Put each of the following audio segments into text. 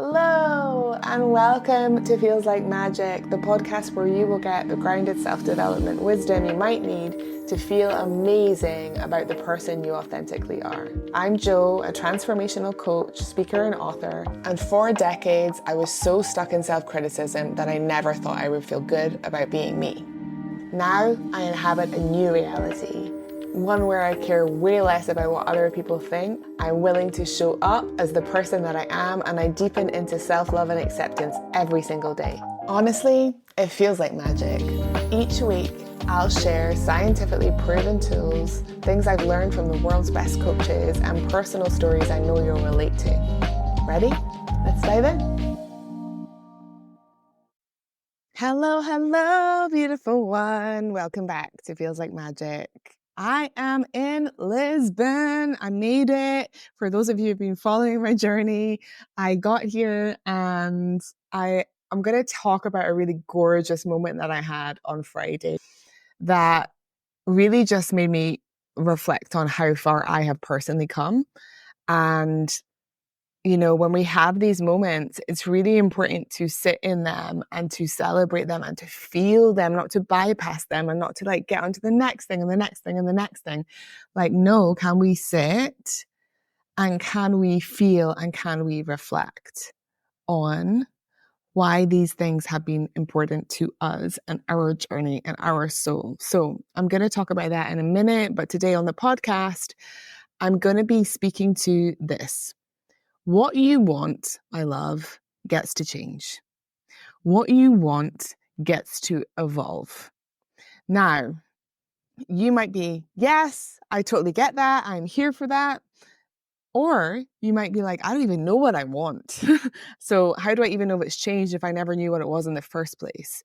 Hello and welcome to Feels Like Magic, the podcast where you will get the grounded self-development wisdom you might need to feel amazing about the person you authentically are. I'm Jo, a transformational coach, speaker and author, and for decades I was so stuck in self-criticism that I never thought I would feel good about being me. Now I inhabit a new reality, one where I care way less about what other people think. I'm willing to show up as the person that I am, and I deepen into self-love and acceptance every single day. Honestly, it feels like magic. Each week, I'll share scientifically proven tools, things I've learned from the world's best coaches, and personal stories I know you'll relate to. Ready? Let's dive in. Hello, beautiful one. Welcome back to Feels Like Magic. I am in Lisbon. I made it. For those of you who've been following my journey, I got here and I'm going to talk about a really gorgeous moment that I had on Friday that really just made me reflect on how far I have personally come. And when we have these moments, it's really important to sit in them and to celebrate them and to feel them, not to bypass them and not to get onto the next thing and the next thing and the next thing. No, can we sit and can we feel and can we reflect on why these things have been important to us and our journey and our soul? So I'm going to talk about that in a minute, but today on the podcast, I'm going to be speaking to this. What you want, my love, gets to change. What you want gets to evolve. Now, you might be, yes, I totally get that. I'm here for that. Or you might be like, I don't even know what I want. So how do I even know if it's changed if I never knew what it was in the first place?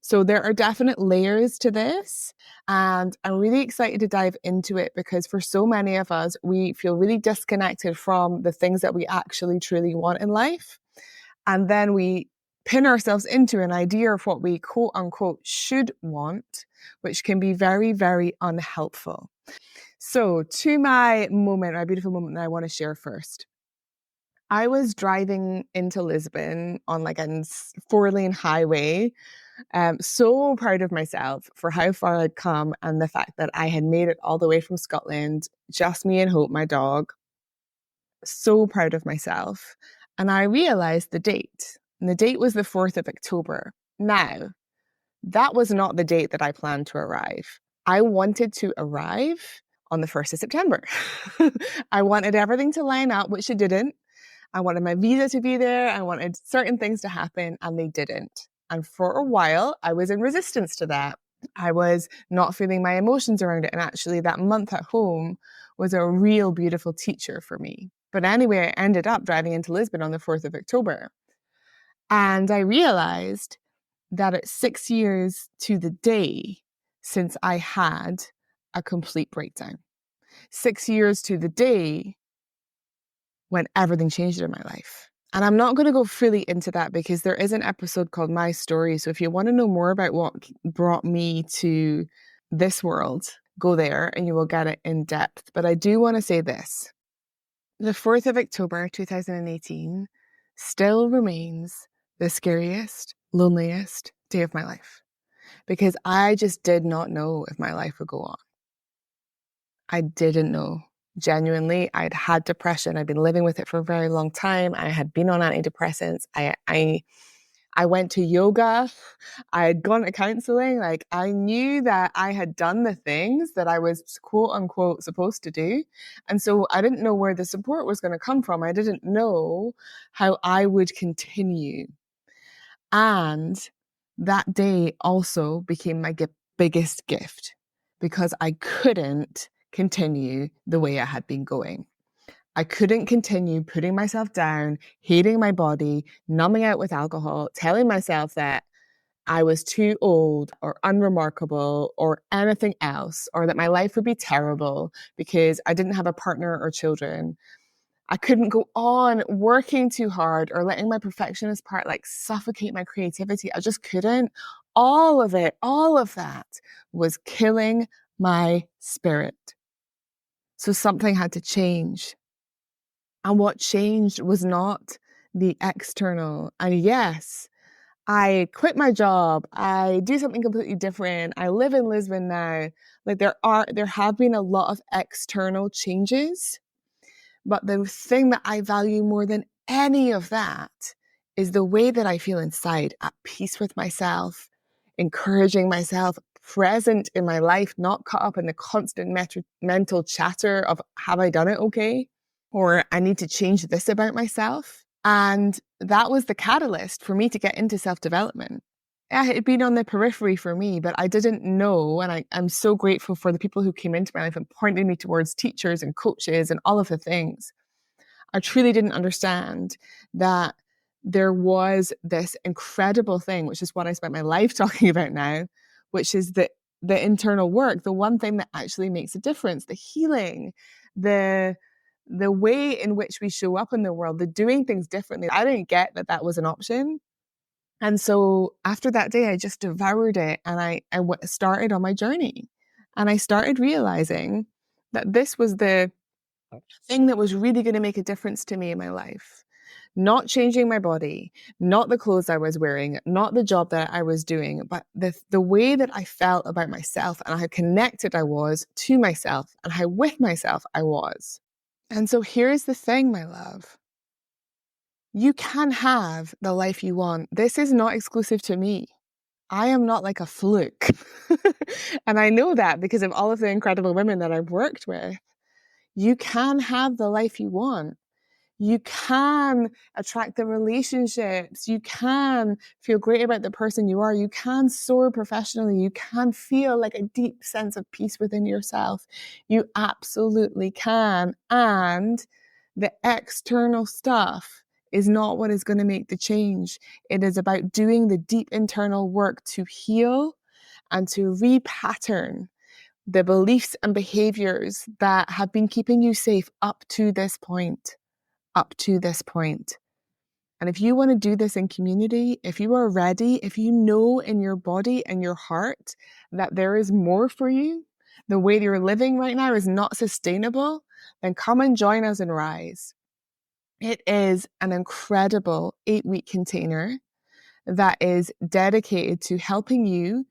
So there are definite layers to this. And I'm really excited to dive into it because for so many of us, we feel really disconnected from the things that we actually truly want in life. And then we pin ourselves into an idea of what we quote unquote should want, which can be very, very unhelpful. So to my beautiful moment that I want to share first. I was driving into Lisbon on a 4-lane highway. So proud of myself for how far I'd come and the fact that I had made it all the way from Scotland, just me and Hope, my dog. So proud of myself. And I realized the date. And the date was the 4th of October. Now, that was not the date that I planned to arrive. I wanted to arrive on the 1st of September. I wanted everything to line up, which it didn't. I wanted my visa to be there. I wanted certain things to happen, and they didn't. And for a while, I was in resistance to that. I was not feeling my emotions around it. And actually, that month at home was a real beautiful teacher for me. But anyway, I ended up driving into Lisbon on the 4th of October. And I realized that it's 6 years to the day since I had a complete breakdown. 6 years to the day when everything changed in my life. And I'm not going to go fully into that because there is an episode called My Story. So if you want to know more about what brought me to this world, go there and you will get it in depth. But I do want to say this. The 4th of October, 2018 still remains the scariest, loneliest day of my life because I just did not know if my life would go on. I didn't know. Genuinely, I'd had depression. I'd been living with it for a very long time. I had been on antidepressants. I went to yoga. I had gone to counseling. I knew that I had done the things that I was quote unquote supposed to do. And so I didn't know where the support was going to come from. I didn't know how I would continue. And that day also became my biggest gift because I couldn't continue the way I had been going. I couldn't continue putting myself down, hating my body, numbing out with alcohol, telling myself that I was too old or unremarkable or anything else, or that my life would be terrible because I didn't have a partner or children. I couldn't go on working too hard or letting my perfectionist part suffocate my creativity. I just couldn't. All of that was killing my spirit. So something had to change. And what changed was not the external. And yes, I quit my job. I do something completely different. I live in Lisbon now. Like there have been a lot of external changes, but the thing that I value more than any of that is the way that I feel inside, at peace with myself, encouraging myself, present in my life, not caught up in the constant mental chatter of, have I done it okay? Or I need to change this about myself. And that was the catalyst for me to get into self-development. Yeah, it had been on the periphery for me, but I didn't know. And I'm so grateful for the people who came into my life and pointed me towards teachers and coaches and all of the things. I truly didn't understand that there was this incredible thing, which is what I spent my life talking about now, which is the internal work, the one thing that actually makes a difference, the healing, the way in which we show up in the world, the doing things differently. I didn't get that that was an option. And so after that day, I just devoured it and I started on my journey. And I started realizing that this was the thing that was really going to make a difference to me in my life. Not changing my body, not the clothes I was wearing, not the job that I was doing, but the way that I felt about myself and how connected I was to myself and how with myself I was. And so here's the thing, my love. You can have the life you want. This is not exclusive to me. I am not like a fluke. And I know that because of all of the incredible women that I've worked with. You can have the life you want. You can attract the relationships. You can feel great about the person you are. You can soar professionally. You can feel like a deep sense of peace within yourself. You absolutely can. And the external stuff is not what is going to make the change. It is about doing the deep internal work to heal and to repattern the beliefs and behaviors that have been keeping you safe up to this point. Up to this point. And if you want to do this in community, if you are ready, if you know in your body and your heart that there is more for you, the way you're living right now is not sustainable, then come and join us in Rise. It is an incredible 8-week container that is dedicated to helping you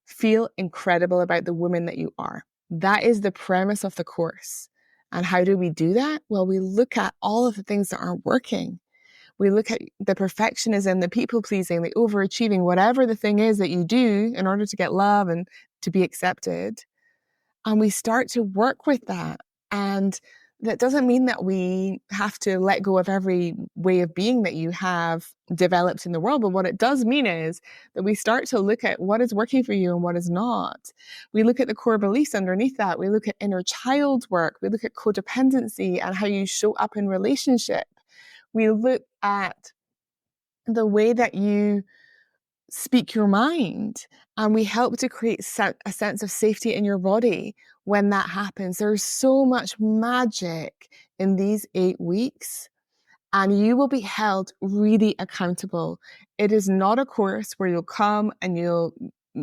feel incredible about the woman that you are. That is the premise of the course. And how do we do that? Well, we look at all of the things that aren't working. We look at the perfectionism, the people pleasing, the overachieving, whatever the thing is that you do in order to get love and to be accepted. And we start to work with that. And that doesn't mean that we have to let go of every way of being that you have developed in the world. But what it does mean is that we start to look at what is working for you and what is not. We look at the core beliefs underneath that. We look at inner child work. We look at codependency and how you show up in relationship. We look at the way that you speak your mind, and we help to create a sense of safety in your body when that happens. There's so much magic in these 8 weeks, and you will be held really accountable. It is not a course where you'll come and you'll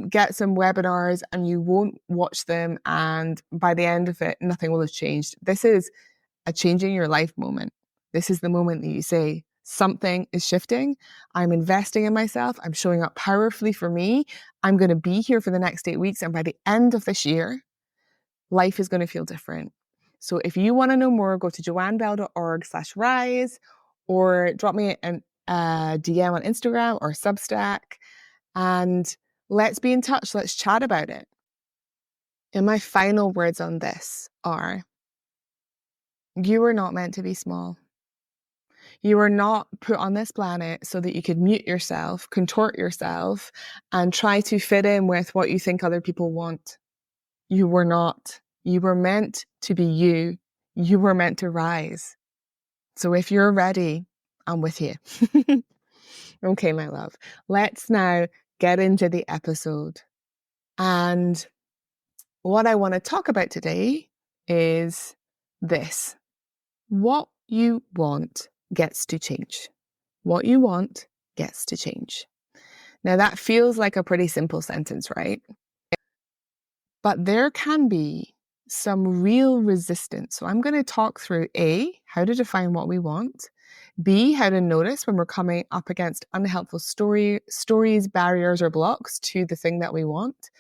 get some webinars and you won't watch them, and by the end of it, nothing will have changed. This is a changing your life moment. This is the moment that you say, something is shifting. I'm investing in myself. I'm showing up powerfully for me. I'm going to be here for the next 8 weeks. And by the end of this year, life is going to feel different. So if you want to know more, go to joannebell.org/rise or drop me a DM on Instagram or Substack and let's be in touch. Let's chat about it. And my final words on this are, you are not meant to be small. You are not put on this planet so that you could mute yourself, contort yourself, and try to fit in with what you think other people want. You were not. You were meant to be you. You were meant to rise. So if you're ready, I'm with you. Okay, my love. Let's now get into the episode. And what I want to talk about today is this. What you want gets to change. What you want gets to change. Now that feels like a pretty simple sentence, right? But there can be some real resistance. So I'm going to talk through how to define what we want, B, how to notice when we're coming up against unhelpful stories, barriers, or blocks to the thing that we want.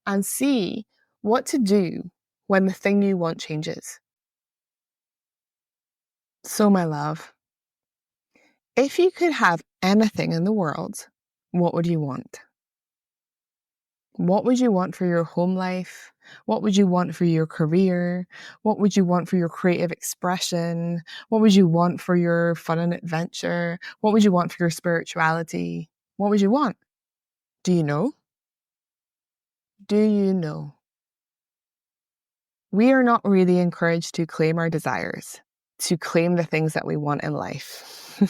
And C, what to do when the thing you want changes. So, my love, if you could have anything in the world, what would you want? What would you want for your home life? What would you want for your career? What would you want for your creative expression? What would you want for your fun and adventure? What would you want for your spirituality? What would you want? Do you know? Do you know? We are not really encouraged to claim our desires, to claim the things that we want in life.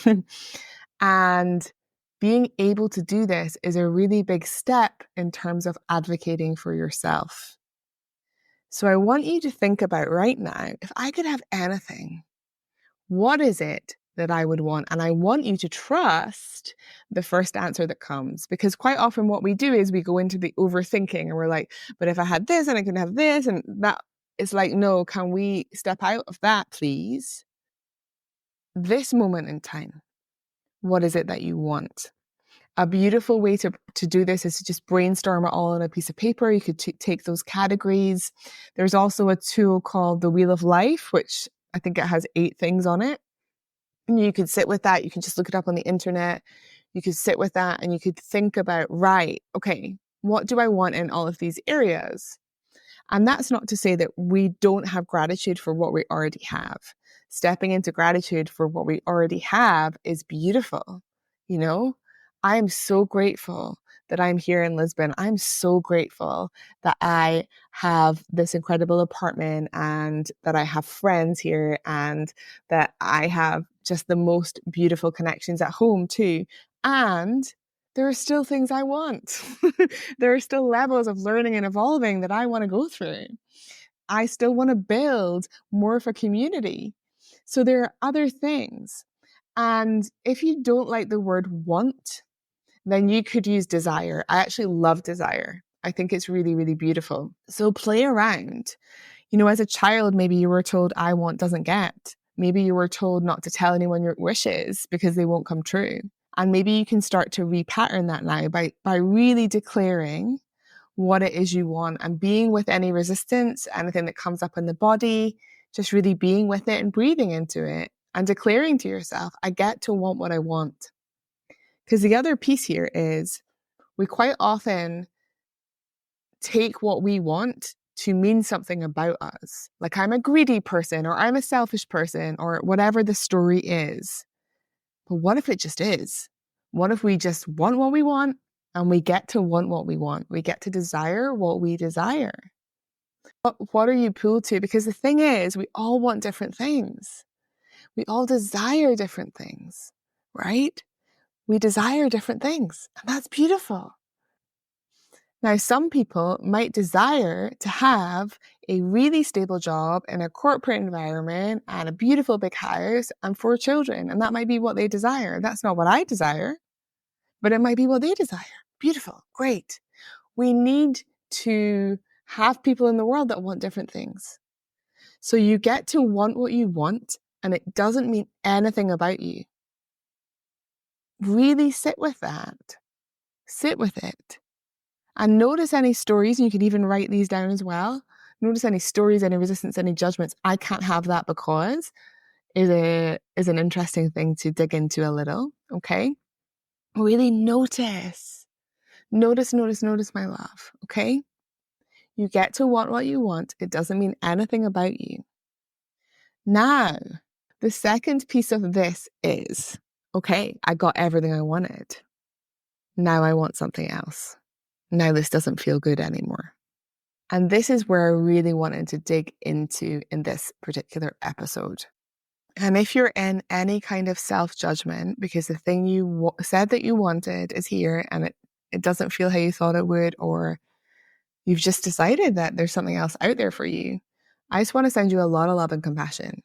And being able to do this is a really big step in terms of advocating for yourself. So I want you to think about right now, if I could have anything, what is it that I would want? And I want you to trust the first answer that comes, because quite often what we do is we go into the overthinking and we're like, but if I had this and I could have this and that, it's like, no, can we step out of that, please? This moment in time, what is it that you want? A beautiful way to do this is to just brainstorm it all on a piece of paper. You could take those categories. There's also a tool called the Wheel of Life, which I think it has 8 things on it. And you could sit with that. You can just look it up on the internet. You could sit with that and you could think about, right, okay, what do I want in all of these areas? And that's not to say that we don't have gratitude for what we already have. Stepping into gratitude for what we already have is beautiful. You know, I am so grateful that I'm here in Lisbon. I'm so grateful that I have this incredible apartment and that I have friends here and that I have just the most beautiful connections at home too. And there are still things I want. There are still levels of learning and evolving that I want to go through. I still want to build more of a community. So there are other things. And if you don't like the word want, then you could use desire. I actually love desire. I think it's really, really beautiful. So play around. You know, as a child, maybe you were told, I want doesn't get. Maybe you were told not to tell anyone your wishes because they won't come true. And maybe you can start to repattern that now by really declaring what it is you want and being with any resistance, anything that comes up in the body, just really being with it and breathing into it and declaring to yourself, I get to want what I want. Because the other piece here is we quite often take what we want to mean something about us. Like I'm a greedy person or I'm a selfish person or whatever the story is. But what if it just is? What if we just want what we want and we get to want what we want? We get to desire what we desire. What are you pulled to? Because the thing is, we all want different things. We all desire different things, right? We desire different things, and that's beautiful. Now, some people might desire to have a really stable job in a corporate environment and a beautiful big house and 4 children, and that might be what they desire. That's not what I desire, but it might be what they desire. Beautiful, great. We need to have people in the world that want different things. So you get to want what you want, and it doesn't mean anything about you. Really sit with that. Sit with it. And notice any stories, and you can even write these down as well. Notice any stories, any resistance, any judgments. I can't have that because is an interesting thing to dig into a little, okay? Really notice. Notice, my love, okay? You get to want what you want. It doesn't mean anything about you. Now, the second piece of this is, okay, I got everything I wanted. Now I want something else. Now this doesn't feel good anymore. And this is where I really wanted to dig into in this particular episode. And if you're in any kind of self-judgment because the thing you said that you wanted is here and it doesn't feel how you thought it would, or you've just decided that there's something else out there for you, I just want to send you a lot of love and compassion.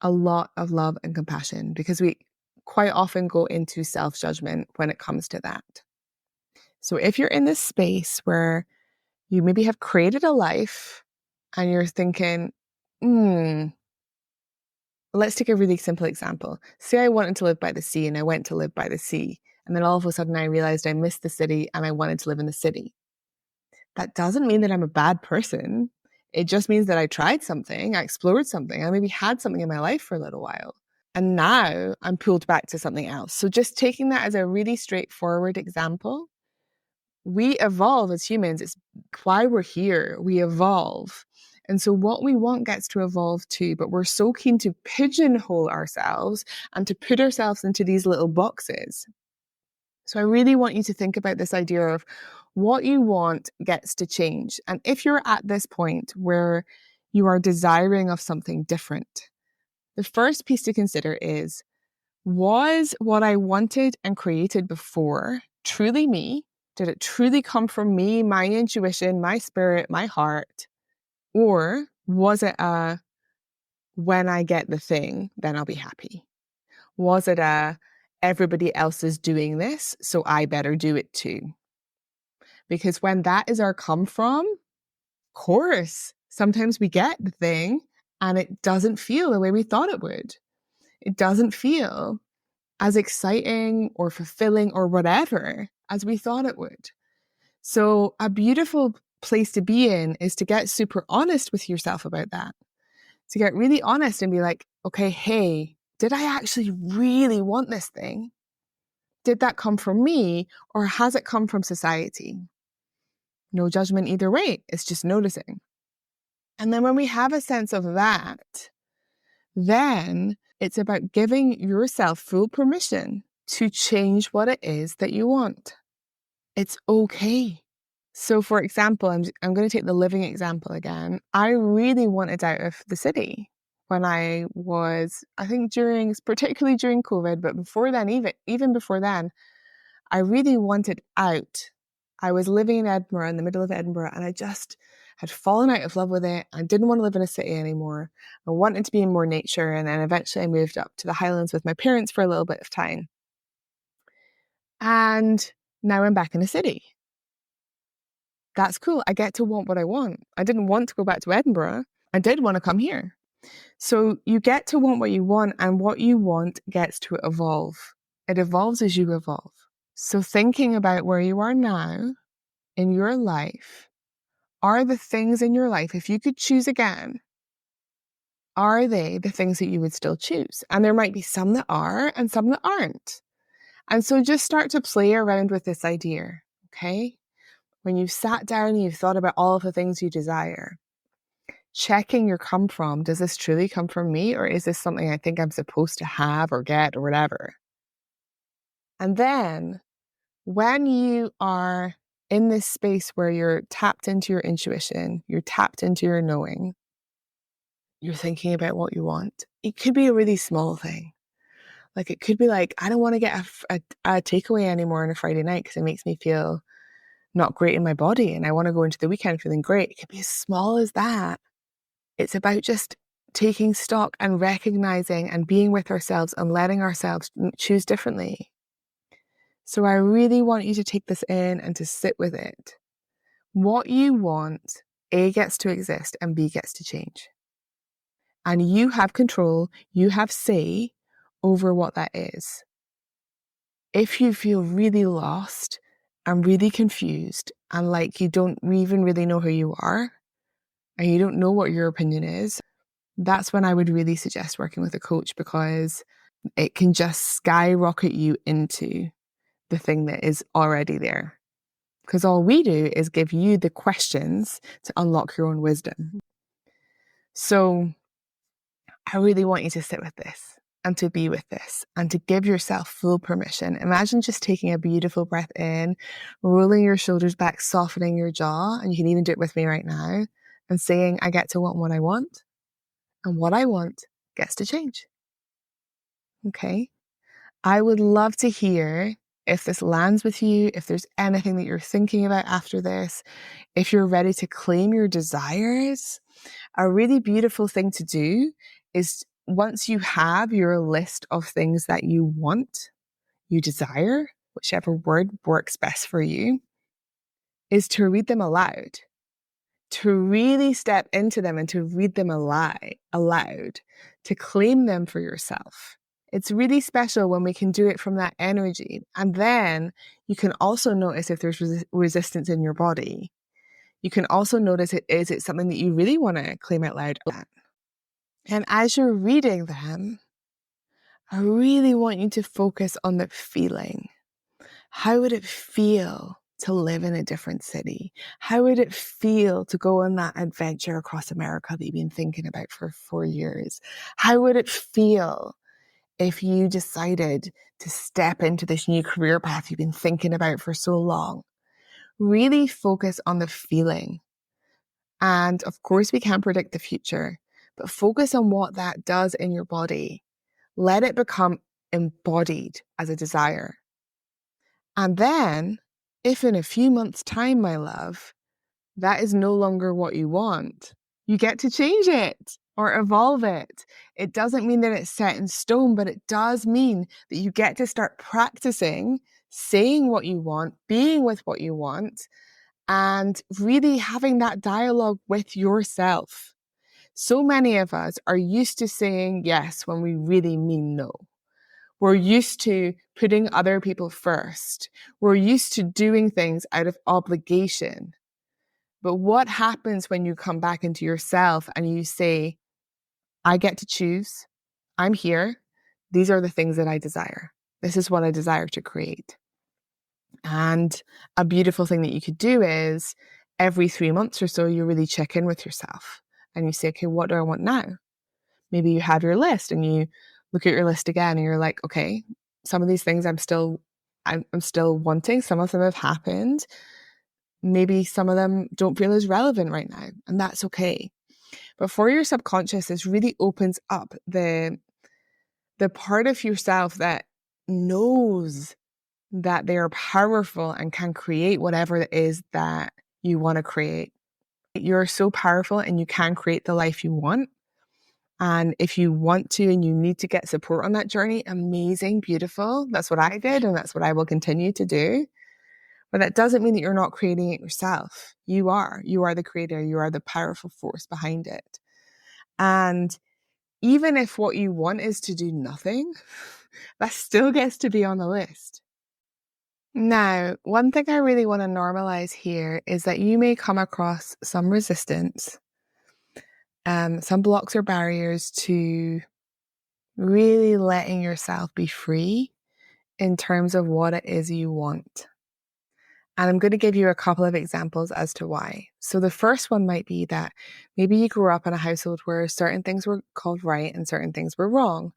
A lot of love and compassion, because we quite often go into self-judgment when it comes to that. So if you're in this space where you maybe have created a life and you're thinking, let's take a really simple example. Say I wanted to live by the sea and I went to live by the sea. And then all of a sudden I realized I missed the city and I wanted to live in the city. That doesn't mean that I'm a bad person. It just means that I tried something, I explored something, I maybe had something in my life for a little while. And now I'm pulled back to something else. So just taking that as a really straightforward example, we evolve as humans. It's why we're here. We evolve. And so what we want gets to evolve too, but we're so keen to pigeonhole ourselves and to put ourselves into these little boxes. So I really want you to think about this idea of what you want gets to change. And if you're at this point where you are desiring of something different, the first piece to consider is, was what I wanted and created before truly me? Did it truly come from me, my intuition, my spirit, my heart? Or was it a, when I get the thing, then I'll be happy? Was it a, everybody else is doing this, so I better do it too? Because when that is our come from, of course, sometimes we get the thing and it doesn't feel the way we thought it would. It doesn't feel as exciting or fulfilling or whatever as we thought it would. So a beautiful place to be in is to get super honest with yourself about that. To get really honest and be like, okay, hey, did I actually really want this thing? Did that come from me or has it come from society? No judgment either way. It's just noticing. And then when we have a sense of that, then it's about giving yourself full permission to change what it is that you want. It's okay. So for example, I'm going to take the living example again. I really wanted out of the city when I was, I think particularly during COVID, but before then, even before then, I really wanted out. I was living in Edinburgh, in the middle of Edinburgh, and I just had fallen out of love with it. I didn't want to live in a city anymore. I wanted to be in more nature. And then eventually I moved up to the Highlands with my parents for a little bit of time. And now I'm back in a city. That's cool. I get to want what I want. I didn't want to go back to Edinburgh. I did want to come here. So you get to want what you want, and what you want gets to evolve. It evolves as you evolve. So thinking about where you are now in your life, are the things in your life, if you could choose again, are they the things that you would still choose? And there might be some that are and some that aren't. And so just start to play around with this idea, okay? When you've sat down and you've thought about all of the things you desire, checking your come from, does this truly come from me, or is this something I think I'm supposed to have or get or whatever? And then when you are in this space where you're tapped into your intuition, you're tapped into your knowing, you're thinking about what you want. It could be a really small thing. Like it could be like, I don't want to get a takeaway anymore on a Friday night because it makes me feel not great in my body and I want to go into the weekend feeling great. It could be as small as that. It's about just taking stock and recognizing and being with ourselves and letting ourselves choose differently. So I really want you to take this in and to sit with it. What you want, A, gets to exist and B, gets to change. And you have control, you have say over what that is. If you feel really lost and really confused and like you don't even really know who you are and you don't know what your opinion is, that's when I would really suggest working with a coach, because it can just skyrocket you into the thing that is already there. Because all we do is give you the questions to unlock your own wisdom. So I really want you to sit with this and to be with this and to give yourself full permission. Imagine just taking a beautiful breath in, rolling your shoulders back, softening your jaw, and you can even do it with me right now, and saying, I get to want what I want, and what I want gets to change. Okay? I would love to hear if this lands with you, if there's anything that you're thinking about after this, if you're ready to claim your desires. A really beautiful thing to do is, once you have your list of things that you want, you desire, whichever word works best for you, is to read them aloud, to really step into them and to read them aloud, to claim them for yourself. It's really special when we can do it from that energy. And then you can also notice if there's resistance in your body. You can also notice is it something that you really want to claim out loud? And as you're reading them, I really want you to focus on the feeling. How would it feel to live in a different city? How would it feel to go on that adventure across America that you've been thinking about for 4 years? How would it feel if you decided to step into this new career path you've been thinking about for so long? Really focus on the feeling. And of course, we can't predict the future, but focus on what that does in your body. Let it become embodied as a desire. And then, if in a few months' time, my love, that is no longer what you want, you get to change it or evolve it. It doesn't mean that it's set in stone, but it does mean that you get to start practicing saying what you want, being with what you want, and really having that dialogue with yourself. So many of us are used to saying yes when we really mean no. We're used to putting other people first. We're used to doing things out of obligation. But what happens when you come back into yourself and you say, I get to choose. I'm here. These are the things that I desire. This is what I desire to create. And a beautiful thing that you could do is every 3 months or so, you really check in with yourself and you say, okay, what do I want now? Maybe you have your list and you look at your list again and you're like, okay, some of these things I'm still wanting. Some of them have happened. Maybe some of them don't feel as relevant right now, and that's okay. But for your subconscious, this really opens up the part of yourself that knows that they are powerful and can create whatever it is that you want to create. You're so powerful and you can create the life you want. And if you want to and you need to get support on that journey, amazing, beautiful. That's what I did and that's what I will continue to do. But that doesn't mean that you're not creating it yourself. You are. You are the creator. You are the powerful force behind it. And even if what you want is to do nothing, that still gets to be on the list. Now, one thing I really want to normalize here is that you may come across some resistance, some blocks or barriers to really letting yourself be free in terms of what it is you want. And I'm going to give you a couple of examples as to why. So the first one might be that maybe you grew up in a household where certain things were called right and certain things were wrong.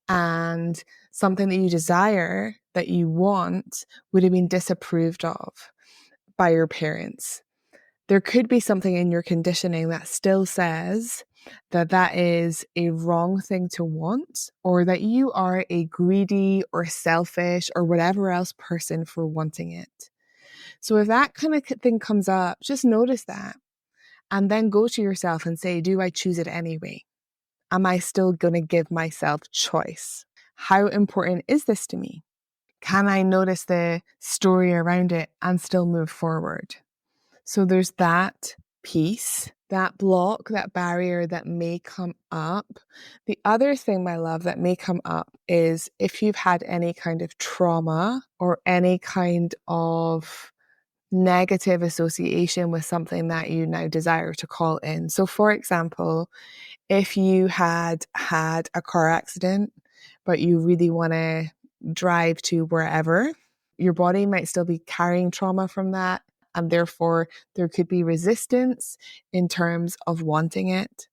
And something that you desire, that you want, would have been disapproved of by your parents. There could be something in your conditioning that still says that that is a wrong thing to want, or that you are a greedy or selfish or whatever else person for wanting it. So if that kind of thing comes up, just notice that and then go to yourself and say, do I choose it anyway? Am I still going to give myself choice? How important is this to me? Can I notice the story around it and still move forward? So there's that piece, that block, that barrier that may come up. The other thing, my love, that may come up is if you've had any kind of trauma or any kind of negative association with something that you now desire to call in. So for example, if you had a car accident, but you really want to drive to wherever, your body might still be carrying trauma from that. And therefore, there could be resistance in terms of wanting it.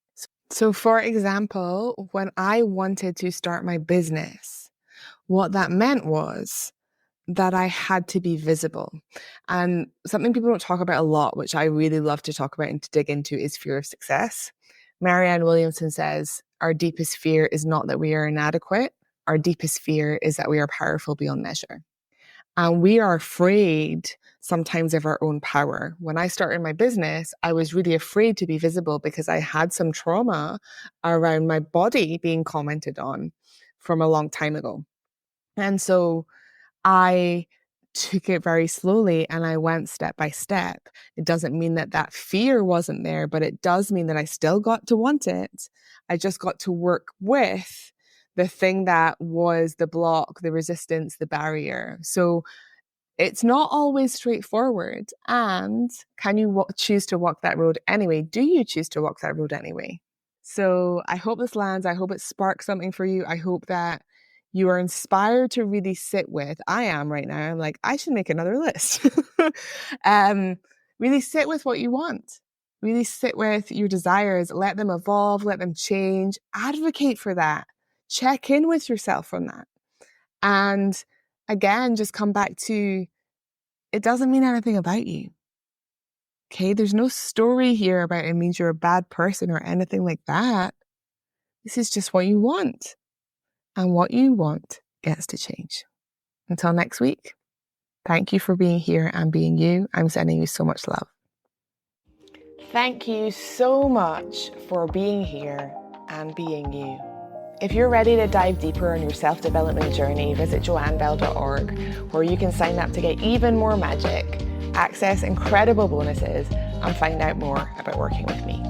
So, for example, when I wanted to start my business, what that meant was that I had to be visible. And something people don't talk about a lot, which I really love to talk about and to dig into, is fear of success. Marianne Williamson says, our deepest fear is not that we are inadequate. Our deepest fear is that we are powerful beyond measure. And we are afraid sometimes of our own power. When I started my business, I was really afraid to be visible because I had some trauma around my body being commented on from a long time ago. And so I took it very slowly and I went step by step. It doesn't mean that that fear wasn't there, but it does mean that I still got to want it. I just got to work with the thing that was the block, the resistance, the barrier. So it's not always straightforward. And can you choose to walk that road anyway? Do you choose to walk that road anyway? So I hope this lands. I hope it sparks something for you. I hope that you are inspired to really sit with. I am right now. I'm like, I should make another list. Really sit with what you want. Really sit with your desires. Let them evolve. Let them change. Advocate for that. Check in with yourself on that. And again, just come back to it doesn't mean anything about you. Okay, there's no story here about it means you're a bad person or anything like that. This is just what you want. And what you want gets to change. Until next week, thank you for being here and being you. I'm sending you so much love. Thank you so much for being here and being you. If you're ready to dive deeper on your self-development journey, visit joannebell.org, where you can sign up to get even more magic, access incredible bonuses, and find out more about working with me.